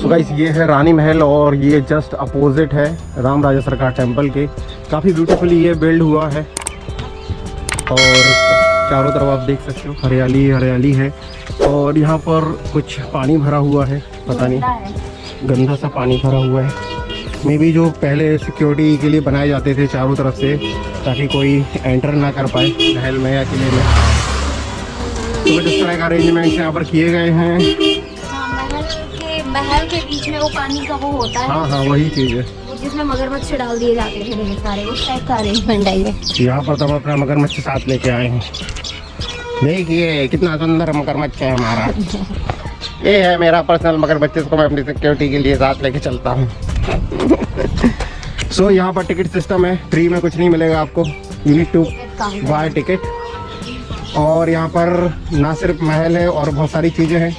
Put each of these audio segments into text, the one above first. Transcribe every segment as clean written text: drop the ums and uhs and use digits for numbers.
तो गाइस ये है रानी महल और ये जस्ट अपोजिट है राम राजा सरकार टेम्पल के। काफ़ी ब्यूटीफुली ये बिल्ड हुआ है और चारों तरफ आप देख सकते हो हरियाली हरियाली है। और यहाँ पर कुछ पानी भरा हुआ है, पता नहीं गंदा सा पानी भरा हुआ है। मे भी जो पहले सिक्योरिटी के लिए बनाए जाते थे चारों तरफ से, ताकि कोई एंटर ना कर पाए महल में या किले में। तो जिस तरह का अरेंजमेंट यहाँ पर किए गए हैं। महल के बीच में वो पानी का वो होता है। हाँ वही चीज़ है जिसमें मगरमच्छ डाल दिए जाते थे ढेर सारे, उस टाइप का अरेंजमेंट है ये। यहाँ पर तो हम अपना मगरमच्छ साथ लेके आए हैं। देखिए कितना सुंदर मगरमच्छ है हमारा। ये है मेरा पर्सनल मगरमच्छ, इसको मैं अपनी सिक्योरिटी के लिए साथ लेके चलता हूँ। सो यहाँ पर टिकट सिस्टम है, फ्री में कुछ नहीं मिलेगा आपको, you need to buy ticket. और यहाँ पर ना सिर्फ महल है और बहुत सारी चीज़ें हैं।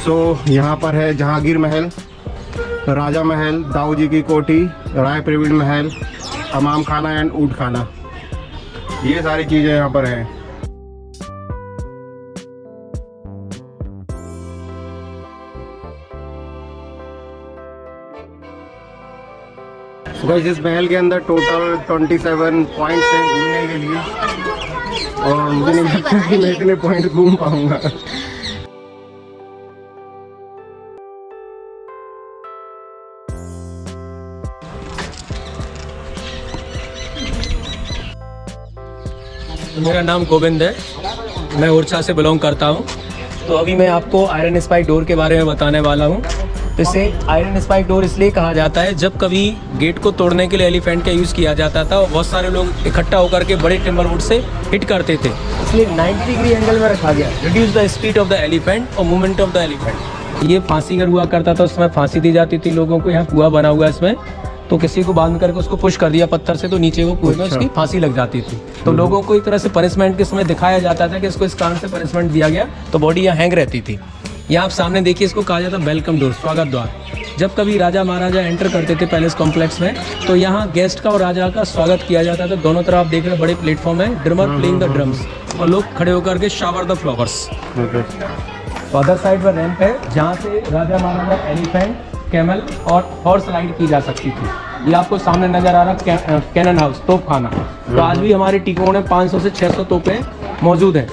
सो यहाँ पर है जहांगीर महल, राजा महल, दाऊ जी की कोठी, राय प्रवीण महल, हमाम खाना एंड ऊँट खाना, ये सारी चीज़ें यहाँ पर हैं। गाइस इस महल के अंदर टोटल 27 पॉइंट्स हैं घूमने के लिए और मुझे नहीं लगता कि मैं इतने पॉइंट घूम पाऊंगा। मेरा नाम गोविंद है, मैं ओरछा से बिलोंग करता हूँ। तो अभी मैं आपको आयरन स्पाइक डोर के बारे में बताने वाला हूँ। इसे आयरन स्पाइक डोर इसलिए कहा जाता है, जब कभी गेट को तोड़ने के लिए एलिफेंट का यूज़ किया जाता था और बहुत सारे लोग इकट्ठा होकर के बड़े टिम्बर वुड से हिट करते थे, इसलिए 90 डिग्री एंगल में रखा गया, reduce the speed of the elephant और मूवमेंट ऑफ द एलिफेंट। ये फांसी घर हुआ करता था, उस समय फांसी दी जाती थी लोगों को। यहाँ कुआं बना हुआ है इसमें, तो किसी को बांध करके उसको पुश कर दिया पत्थर से, तो नीचे वो कुएं में उसकी फांसी लग जाती थी। तो लोगों को एक तरह से पनिशमेंट के समय दिखाया जाता था कि इसको इस कारण से पनिशमेंट दिया गया, तो बॉडी यहाँ हैंग रहती थी। यहाँ आप सामने देखिए, इसको कहा जाता है वेलकम डोर, स्वागत द्वार। जब कभी राजा महाराजा एंटर करते थे पैलेस कॉम्प्लेक्स में, तो यहाँ गेस्ट का और राजा का स्वागत किया जाता था। दोनों तरफ आप देख रहे हैं बड़े प्लेटफॉर्म है, ड्रमर प्लेइंग द ड्रम्स और लोग खड़े होकर के shower the flowers. Other side पर रैंप है, जहाँ से राजा महाराजा एलिफेंट, कैमल और हॉर्स राइड की जा सकती थी। ये आपको सामने नजर आ रहा है कैनन हाउस, तोप खाना। तो आज भी हमारे टिकोने 500 से 600 तोपें मौजूद हैं।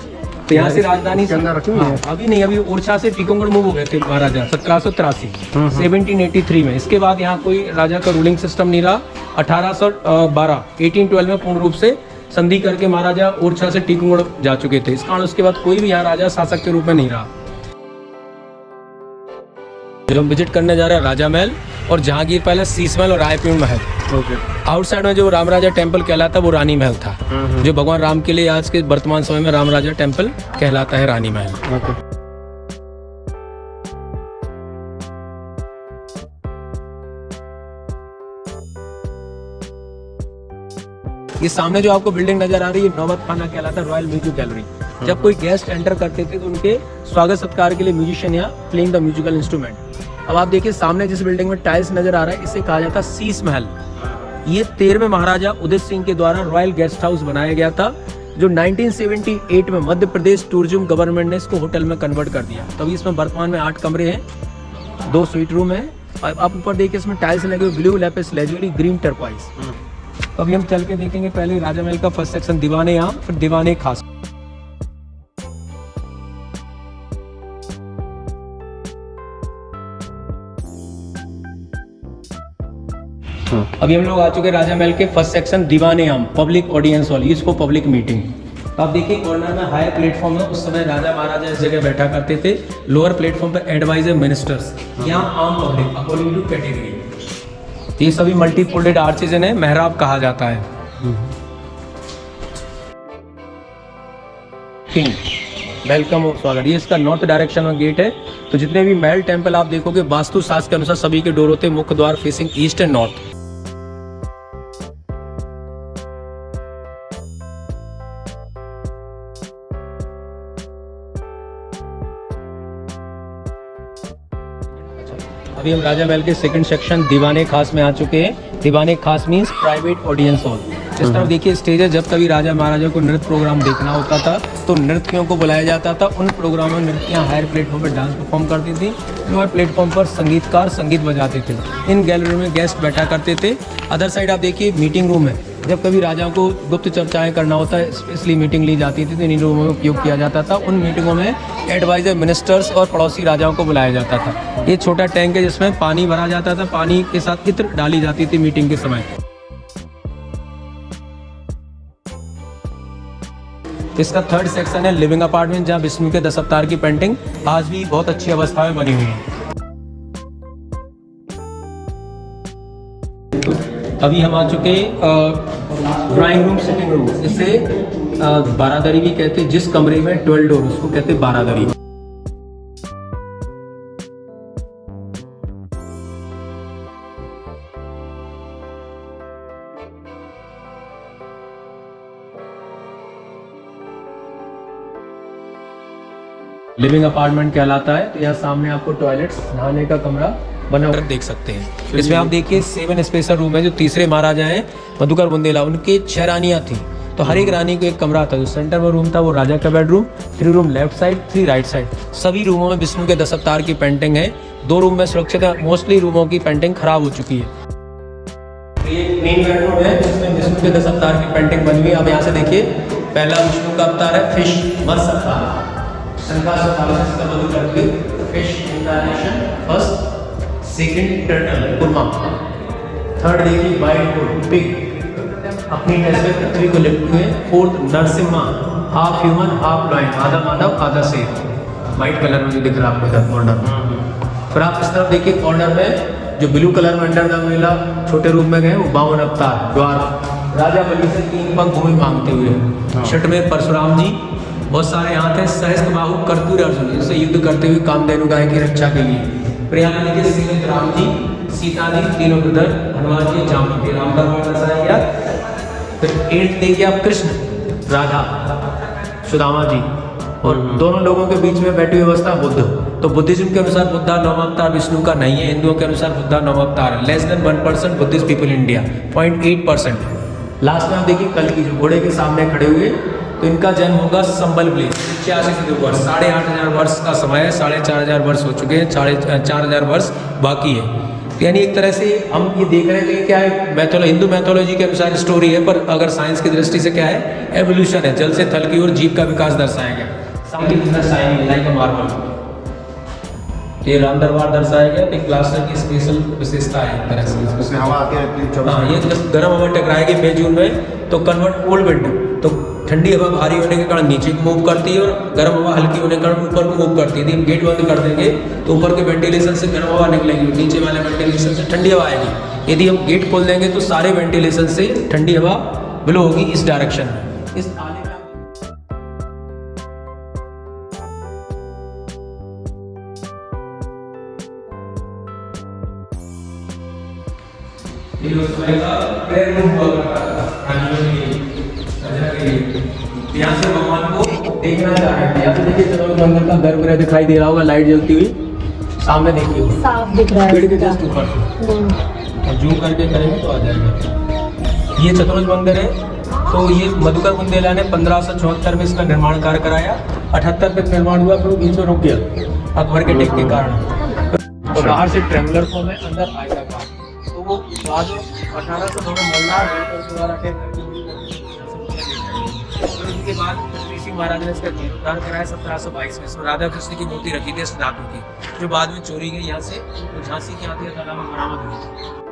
तो यहाँ से राजधानी से अभी नहीं, अभी ओरछा से टीकमगढ़ मूव हो गए थे महाराजा 1783 1783 में। इसके बाद यहाँ कोई राजा का रूलिंग सिस्टम नहीं रहा। 1812 में पूर्ण रूप से संधि करके महाराजा ओरछा से टीकमगढ़ जा चुके थे। इस कारण उसके बाद कोई भी यहाँ राजा शासक के रूप में नहीं रहा। जो हम विजिट करने जा रहे हैं राजा महल और जहांगीर पैलेस, शीश महल और रायपुर महल। आउटसाइड में जो राम राजा टेम्पल कहलाता है वो रानी महल था, जो भगवान राम के लिए आज के वर्तमान समय में राम राजा टेम्पल कहलाता है रानी महल। ये सामने जो आपको बिल्डिंग नजर आ रही है नौबत खाना कहलाता है, रॉयल म्यूजिक गैलरी। जब कोई गेस्ट एंटर करते थे तो उनके स्वागत सत्कार के लिए म्यूजिशियन यहाँ प्लेइंग द म्यूजिकल इंस्ट्रूमेंट। अब आप देखिए सामने जिस बिल्डिंग में टाइल्स नजर आ रहा है, इसे कहा जाता है शीश महल। ये 13वें महाराजा उदय सिंह के द्वारा रॉयल गेस्ट हाउस बनाया गया था, जो 1978 में मध्य प्रदेश टूरिज्म गवर्नमेंट ने इसको होटल में कन्वर्ट कर दिया। तभी इसमें वर्तमान में 8 कमरे हैं, 2 स्वीट रूम है। आप ऊपर देखिए इसमें टाइल्स लगे हुए, blue Lapis lazuli, green turquoise. अभी हम चल के देखेंगे पहले राजा महल का फर्स्ट सेक्शन दीवाने आम, फिर दीवाने खास। अभी हम लोग आ चुके राजा महल के फर्स्ट सेक्शन दीवाने आम, पब्लिक ऑडियंस हॉल, इसको पब्लिक मीटिंग। आप देखिए कॉर्नर में हायर प्लेटफॉर्म है, उस समय राजा महाराजा इस जगह बैठा करते थे। लोअर प्लेटफॉर्म पे एडवाइजर मिनिस्टर्स, यहाँ आम पब्लिक अकॉर्डिंग टू कैटेगरी। ये सभी मल्टी फोल्डेड आर्चेज इन्हें मेहराब कहा जाता है। किंग वेलकम और स्वागत, ये इसका नॉर्थ डायरेक्शन में गेट है। तो जितने भी महल टेम्पल आप देखोगे वास्तु शास्त्र के अनुसार सभी के डोर होते हैं मुख्य द्वार फेसिंग ईस्ट एंड नॉर्थ। अभी हम राजा महल के सेकंड सेक्शन दीवाने खास में आ चुके हैं। दीवाने खास मीन्स प्राइवेट ऑडियंस हॉल। इस तरफ देखिए स्टेज है। जब कभी राजा महाराजा को नृत्य प्रोग्राम देखना होता था तो नृत्यियों को बुलाया जाता था। उन प्रोग्रामों में नृत्यां हायर प्लेटफॉर्म पर डांस परफॉर्म करती थी, लोअर प्लेटफॉर्म पर संगीतकार संगीत बजाते थे। इन गैलरी में गेस्ट बैठा करते थे। अदर साइड आप देखिए मीटिंग रूम है। जब कभी राजाओं को गुप्त चर्चाएं करना होता है इसलिए मीटिंग ली जाती थी, तो इन रूमों में उपयोग किया जाता था। उन मीटिंगों में एडवाइजर, मिनिस्टर्स और पड़ोसी राजाओं को बुलाया जाता था। ये छोटा टैंक है जिसमें पानी भरा जाता था, पानी के साथ इत्र डाली जाती थी मीटिंग के समय। इसका थर्ड सेक्शन है लिविंग अपार्टमेंट, जहाँ विष्णु के 10 अवतार की पेंटिंग आज भी बहुत अच्छी अवस्था में बनी हुई है। अभी हम आ चुके ड्राइंग रूम, सिटिंग रूम। इसे बारादरी भी कहते हैं। जिस कमरे में 12 डोर उसको कहते हैं बारादरी। लिविंग अपार्टमेंट कहलाता है। तो यहाँ सामने आपको टॉयलेट्स, नहाने का कमरा बना हुआ देख सकते हैं। इसमें आप देखिए 7 स्पेशल रूम है। जो तीसरे महाराजा हैं मधुकर बुंदेला, उनके 6 रानियाँ थी, तो हर एक रानी को एक कमरा था। जो सेंटर में रूम था वो राजा का bedroom, 3 room left side, 3 right side. सभी रूमों में विष्णु के 10 अवतार की पेंटिंग है। 2 रूम में सुरक्षित है, मोस्टली रूमों की पेंटिंग खराब हो चुकी है। ये मेन बेडरूम है जिसमें विष्णु के 10 अवतार की पेंटिंग बनी हुई है। अब यहाँ से देखिए, पहला विष्णु का अवतार है फिश, मत्स्य अवतार, शंका से मदद करके फिश इंcarnation first, second turtle Kurma, third देखिए वाइट पिग अपनी टेस्ट में पृथ्वी को लिपटे हुए, fourth Narasimha, half human half lion, आधा मानव आधा शेर, वाइट कलर में जो दिख रहा है आपको इधर कॉर्नर। फिर आप इस तरफ देखिए कॉर्नर में जो ब्लू कलर में अंडर द मेला छोटे रूप में गए वो 52 अवतार द्वार राजा बलि से 3 पग भूमि मांगते हुए। छठ में परशुराम जी, बहुत सारे हाथ हैं, सहस्त्र बाहु कर्पूर अर्जुन, जिससे युद्ध करते हुए कामधेनु गाय की रक्षा के लिए। फिर यहाँ देखिए सीमित राम जी, सीता जी, तीनों ब्रदर, हनुमान जी, जामवंती, राम का वर्णन दर्शाया गया। फिर 8 देखिए आप कृष्ण, राधा, सुदामा जी, और दोनों लोगों के बीच में बैठी हुई अवस्था बुद्ध। तो बुद्धिज्म के अनुसार बुद्धा 9वां अवतार विष्णु का नहीं है। हिंदुओं के अनुसार बुद्धा 9वां अवतार है। Less than 1% Buddhist people India, 0.8%। Last में आप देखिए कल की जो घोड़े के सामने खड़े हुए, तो इनका जन्म होगा संबल प्लेस 86 से 2 वर्ष, 8,500 वर्ष का समय है। 4,500 वर्ष हो चुके हैं, 4,000 वर्ष बाकी है। यानी एक तरह से हम ये देख रहे हैं कि क्या है, हिंदू मैथोलॉजी के अनुसार स्टोरी है, पर अगर साइंस की दृष्टि से क्या है, एवोल्यूशन है। जल से थल की ओर जीव का विकास दर्शाया गया। ये राम दरबार दर्शाया गया। एक प्लास्टर की स्पेशल विशेषता है एक तरह से। उसमें हवा आती है। हाँ, ये जब गर्म हवा टकराएगी मई जून में तो कन्वर्ट कोल्ड विंड, तो ठंडी हवा भारी होने के कारण नीचे को मूव करती है और गर्म हवा हल्की होने के कारण ऊपर को मूव करती है। यदि हम गेट बंद कर देंगे तो ऊपर के वेंटिलेशन से गर्म हवा निकलेगी, नीचे वाले वेंटिलेशन से ठंडी हवा आएगी। यदि हम गेट खोल देंगे तो सारे वेंटिलेशन से ठंडी हवा ब्लो होगी इस डायरेक्शन में। इस आने में यहाँ से भगवान को देखना चाह रहे थे। यहाँ से देखिए चतुर्मुख मंदिर का गर्भगृह दिखाई दे रहा होगा, लाइट जलती हुई सामने देखिए, साफ दिख रहा है। पेड़ के जस्ट ऊपर और जूम करके करेंगे तो आ जाएगा। ये चतुर्मुख मंदिर है। तो ये मधुकर बुंदेला ने 1574 में इसका निर्माण कार्य कराया। 78 में निर्माण हुआ, फिर बीच में रुक गया अकबर के टेक के कारण। तो बाहर से ट्रेवलर फॉर्म है, अंदर आएगा का। तो वो बाद 1800 में मल्लार के बाद ऋषि महाराज ने इसका जीर्णोद्धार कराया 1722 में। इसमें राधा कृष्ण की मूर्ति रखी थी धातु की, जो बाद में चोरी गई यहाँ से, तो झांसी की आती है तालाब में बरामद हुई।